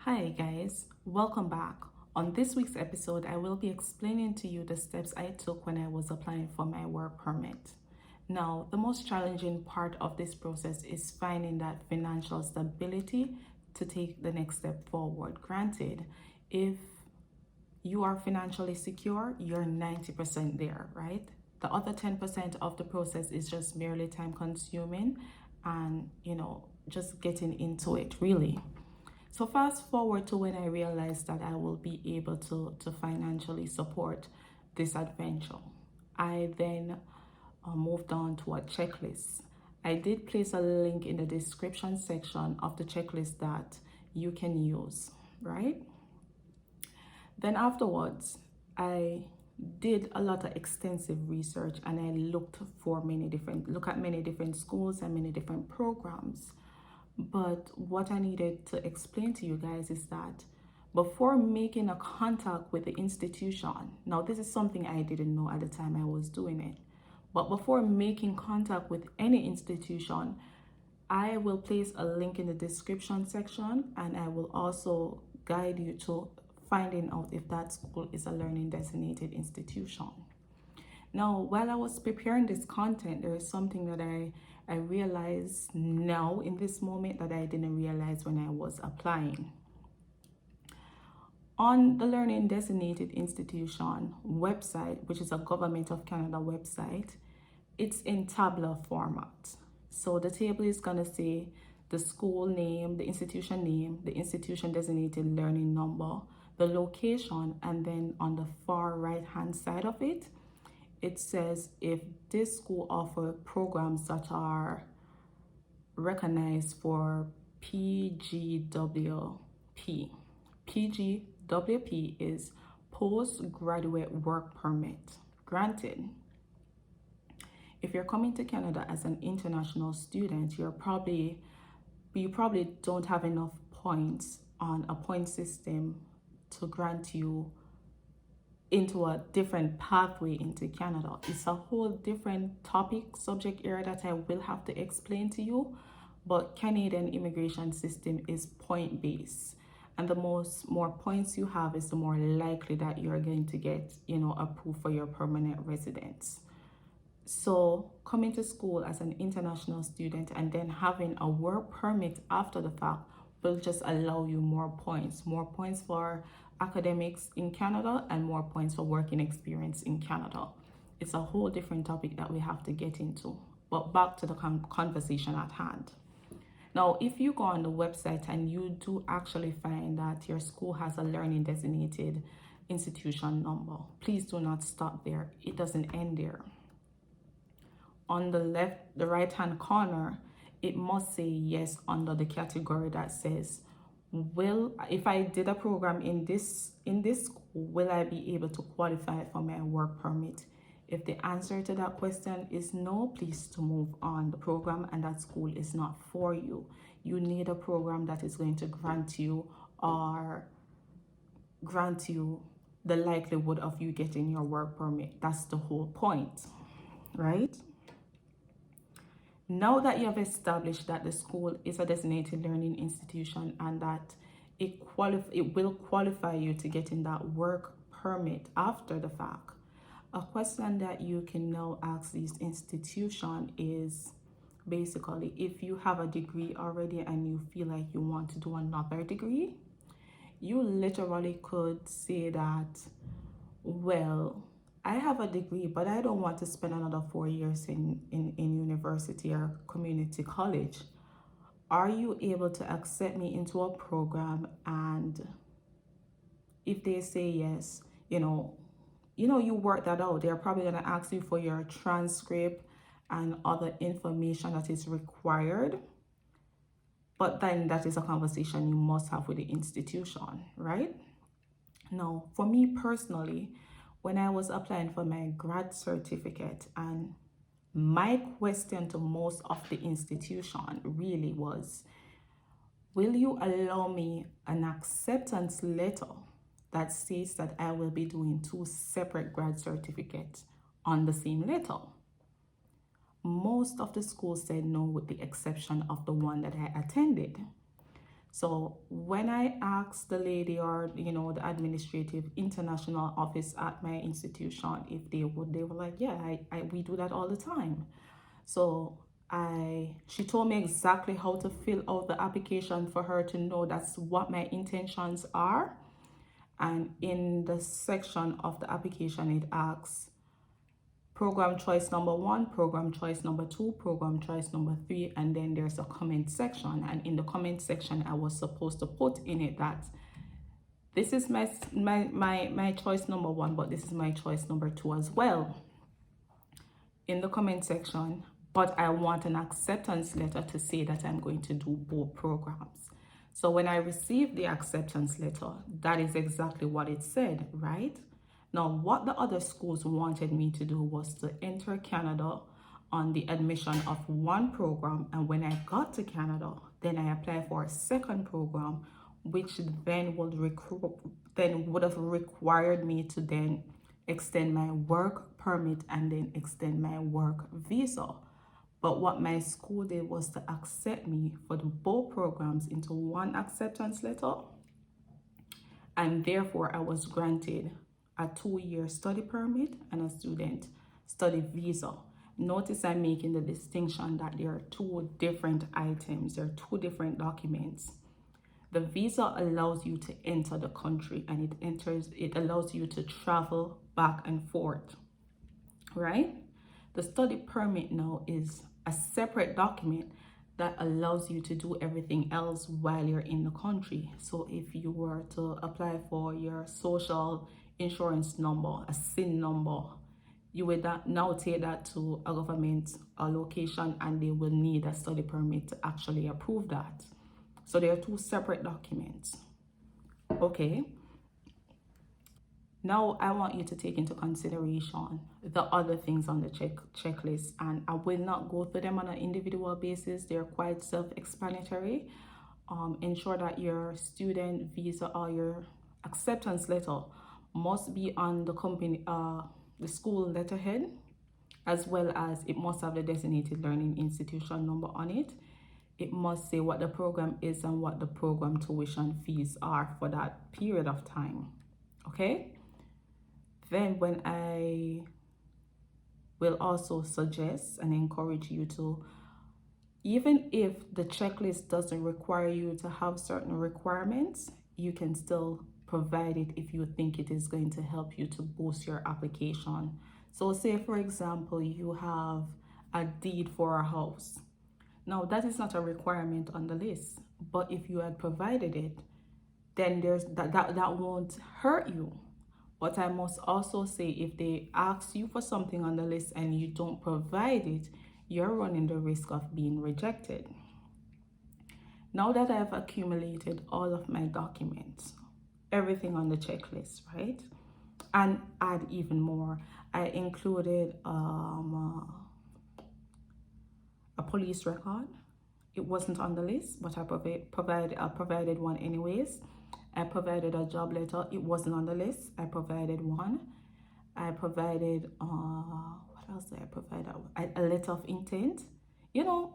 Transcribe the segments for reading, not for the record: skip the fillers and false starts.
Hi guys, welcome back. On this week's episode, I will be explaining to you the steps I took when I was applying for my work permit. Now, the most challenging part of this process is finding that financial stability to take the next step forward. Granted, if you are financially secure, you're 90% there, right? The other 10% of the process is just merely time consuming and, just getting into it, really. So fast forward to when I realized that I will be able to financially support this adventure. I then moved on to a checklist. I did place a link in the description section of the checklist that you can use, right? Then afterwards, I did a lot of extensive research and I looked at many different schools and many different programs. But what I needed to explain to you guys is that before making a contact with the institution, now this is something I didn't know at the time I was doing it, but before making contact with any institution, I will place a link in the description section and I will also guide you to finding out if that school is a learning designated institution. Now, while I was preparing this content, there is something that I realize now in this moment that I didn't realize when I was applying. On the Learning Designated Institution website, which is a Government of Canada website, it's in tabular format. So the table is going to say the school name, the institution designated learning number, the location, and then on the far right hand side of it, it says if this school offers programs that are recognized for PGWP. PGWP is postgraduate work permit. Granted, if you're coming to Canada as an international student, you probably don't have enough points on a point system to grant you into a different pathway into Canada. It's a whole different subject area that I will have to explain to you, but Canadian immigration system is point based, and the more points you have is the more likely that you're going to get approved for your permanent residence. So coming to school as an international student and then having a work permit after the fact will just allow you more points for academics in Canada and more points for working experience in Canada. It's a whole different topic that we have to get into, but back to the conversation at hand. Now, if you go on the website and you do actually find that your school has a learning designated institution number, please do not stop there. It doesn't end there. On the right hand corner, it must say yes under the category that says, if I did a program in this school, will I be able to qualify for my work permit? If the answer to that question is no, please to move on. The program and that school is not for you. You need a program that is going to grant you the likelihood of you getting your work permit. That's the whole point, right? Now that you have established that the school is a designated learning institution and that it will qualify you to get in that work permit after the fact, a question that you can now ask this institution is basically, if you have a degree already and you feel like you want to do another degree, you literally could say that, well, I have a degree, but I don't want to spend another 4 years in university or community college. Are you able to accept me into a program? And if they say yes, you work that out. They're probably going to ask you for your transcript and other information that is required. But then that is a conversation you must have with the institution, right? Now, for me personally, when I was applying for my grad certificate, and my question to most of the institution really was, will you allow me an acceptance letter that says that I will be doing 2 separate grad certificates on the same letter? Most of the schools said no, with the exception of the one that I attended. So when I asked the lady, or the administrative international office at my institution, if they were like, yeah, we do that all the time. So she told me exactly how to fill out the application for her to know that's what my intentions are. And in the section of the application, it asks program choice number 1, program choice number 2, program choice number 3, and then there's a comment section. And in the comment section, I was supposed to put in it that this is my choice number 1, but this is my choice number 2 as well in the comment section. But I want an acceptance letter to say that I'm going to do both programs. So when I received the acceptance letter, that is exactly what it said, right? Now, what the other schools wanted me to do was to enter Canada on the admission of one program. And when I got to Canada, then I applied for a second program, which then would have required me to then extend my work permit and then extend my work visa. But what my school did was to accept me for the both programs into one acceptance letter. And therefore, I was granted a 2-year study permit and a student study visa. Notice I'm making the distinction that there are two different items, there are two different documents. The visa allows you to enter the country, and it allows you to travel back and forth, right? The study permit now is a separate document that allows you to do everything else while you're in the country. So if you were to apply for your social insurance number, a SIN number, you would now take that to a government location, and they will need a study permit to actually approve that. So there are two separate documents. Okay. Now I want you to take into consideration the other things on the checklist, and I will not go through them on an individual basis. They're quite self-explanatory. Ensure that your student visa or your acceptance letter must be on the company, the school letterhead, as well as it must have the designated learning institution number on it. It must say what the program is and what the program tuition fees are for that period of time. Okay? Then when I will also suggest and encourage you to, even if the checklist doesn't require you to have certain requirements, you can still provide it if you think it is going to help you to boost your application. So say, for example, you have a deed for a house. Now, that is not a requirement on the list, but if you had provided it, then that won't hurt you. But I must also say, if they ask you for something on the list and you don't provide it, you're running the risk of being rejected. Now that I've accumulated all of my documents, everything on the checklist, right? And add even more. I included a police record. It wasn't on the list, but I provided one anyways. I provided a job letter. It wasn't on the list. I provided one. I provided, what else did I provide? A letter of intent. You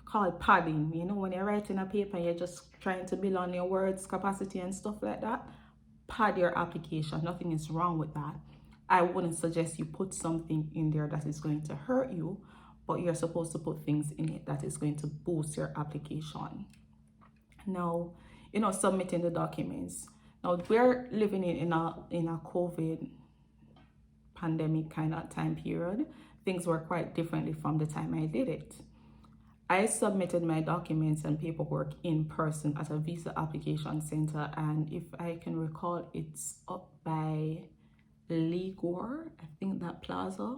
call it padding. When you're writing a paper, you're just trying to build on your words capacity and stuff like that. Pad your application. Nothing is wrong with that. I wouldn't suggest you put something in there that is going to hurt you, but you're supposed to put things in it that is going to boost your application. Now, submitting the documents. Now, we're living in a COVID pandemic kind of time period. Things were quite differently from the time I did it. I submitted my documents and paperwork in person at a visa application center, and if I can recall, it's up by Ligor, I think that plaza,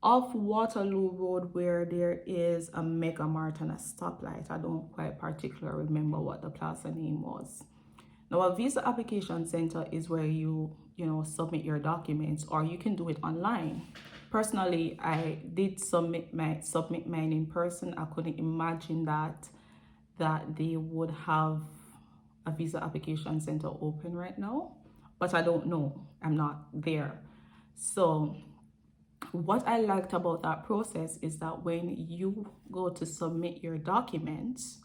off Waterloo Road, where there is a Mega Mart and a stoplight. I don't quite particularly remember what the plaza name was. Now, a visa application center is where you submit your documents, or you can do it online. Personally, I did submit mine in person. I couldn't imagine that they would have a visa application center open right now, but I don't know. I'm not there. So what I liked about that process is that when you go to submit your documents,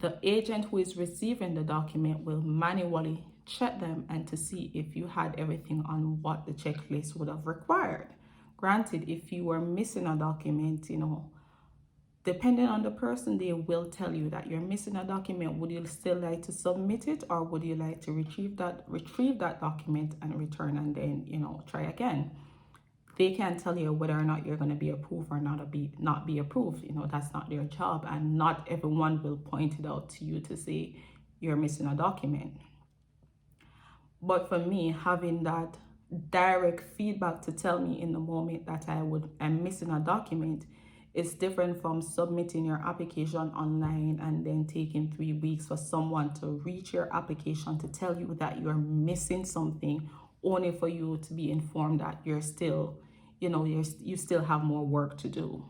The agent who is receiving the document will manually check them and to see if you had everything on what the checklist would have required. Granted, if you were missing a document, depending on the person, they will tell you that you're missing a document. Would you still like to submit it, or would you like to retrieve that document and return and then, try again? They can't tell you whether or not you're going to be approved or not be approved. That's not their job, and not everyone will point it out to you to say you're missing a document. But for me, having that direct feedback to tell me in the moment that I'm missing a document, it's different from submitting your application online and then taking 3 weeks for someone to reach your application to tell you that you're missing something, only for you to be informed that you're still, you still have more work to do.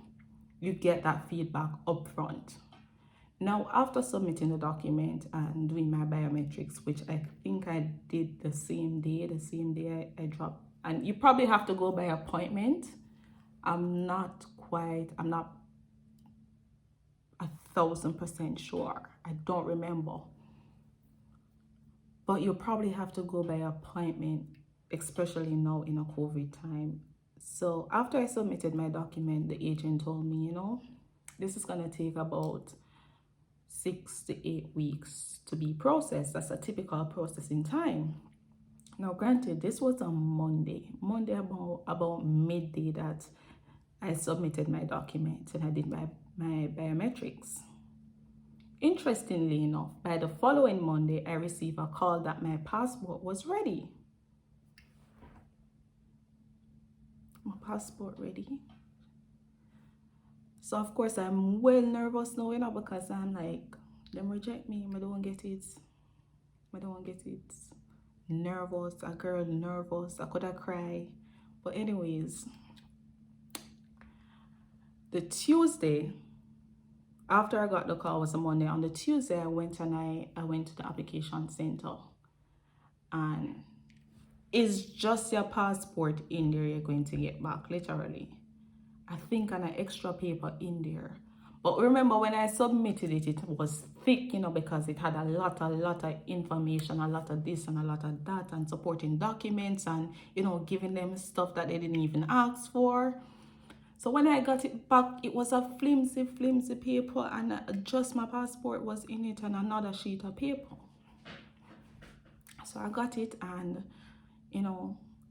You get that feedback upfront. Now, after submitting the document and doing my biometrics, which I think I did the same day I dropped, and you probably have to go by appointment. I'm not 1,000% sure. I don't remember. But you probably have to go by appointment, especially now in a COVID time. So after I submitted my document, the agent told me, this is going to take about 6 to 8 weeks to be processed. That's a typical processing time. Now, granted, this was on Monday about midday that I submitted my documents and I did my biometrics. Interestingly enough, by the following Monday, I received a call that my passport was ready. My passport ready. So of course I'm well nervous now, because I'm like, them reject me, I don't get it. Nervous, a girl nervous, I could have cried. But anyways, the Tuesday after I got the call was a Monday. On the Tuesday I went to the application center, and it's just your passport in there you're going to get back, literally. I think an extra paper in there. But remember, when I submitted it, it was thick, because it had a lot of information, a lot of this and a lot of that, and supporting documents, and, giving them stuff that they didn't even ask for. So when I got it back, it was a flimsy paper, and just my passport was in it and another sheet of paper. So I got it, and,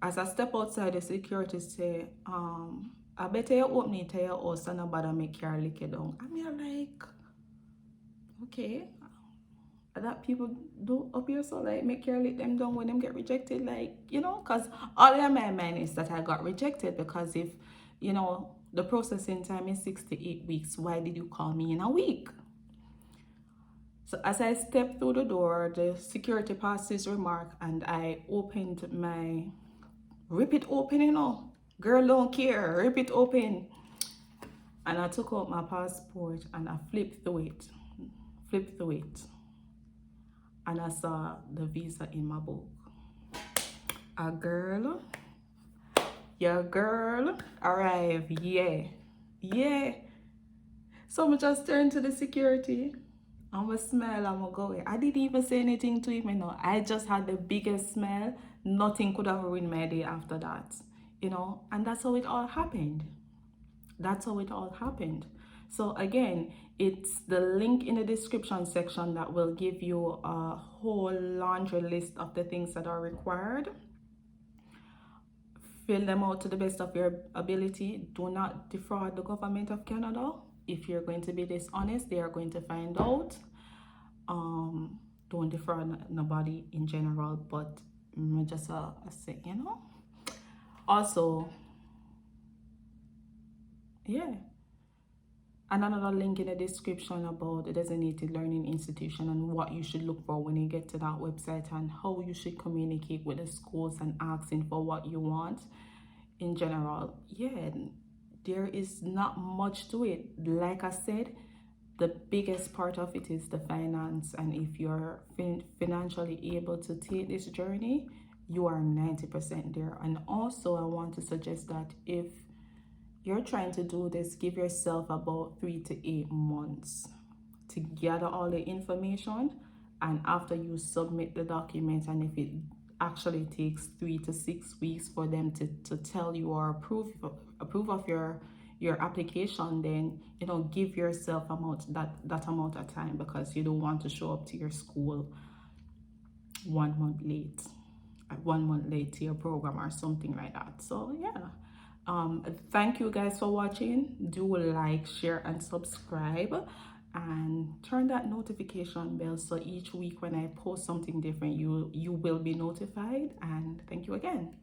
as I step outside, the security say, I better you open it to your house and nobody make your lick it down. I mean, I'm like, okay, that people do up here, so like make your lick them down when them get rejected, like, because all in my mind is that I got rejected, because if, the processing time is 6 to 8 weeks, why did you call me in a week? So as I stepped through the door, the security passed his remark, and I opened my, rip it open, girl don't care, rip it open. And I took out my passport and I flipped through it. And I saw the visa in my book. Your girl arrived, yeah. So I just turned to the security. I'm gonna smile, I'm gonna go away. I didn't even say anything to him, I just had the biggest smile. Nothing could have ruined my day after that, and that's how it all happened. So again, it's the link in the description section that will give you a whole laundry list of the things that are required. Fill them out to the best of your ability. Do not defraud the government of Canada. If you're going to be dishonest, they are going to find out. Don't defraud nobody in general, but just say, Also, yeah. And another link in the description about the designated learning institution and what you should look for when you get to that website, and how you should communicate with the schools and asking for what you want in general. Yeah, there is not much to it. Like I said, the biggest part of it is the finance, and if you're financially able to take this journey, you are 90% there. And also I want to suggest that if you're trying to do this, give yourself about 3 to 8 months to gather all the information, and after you submit the document, and if it actually takes 3 to 6 weeks for them to tell you or approve of your application, then give yourself that amount of time, because you don't want to show up to your school 1 month late, 1 month late to your program or something like that. So yeah, thank you guys for watching. Do like, share, and subscribe, and turn that notification bell so each week when I post something different, you will be notified. And thank you again.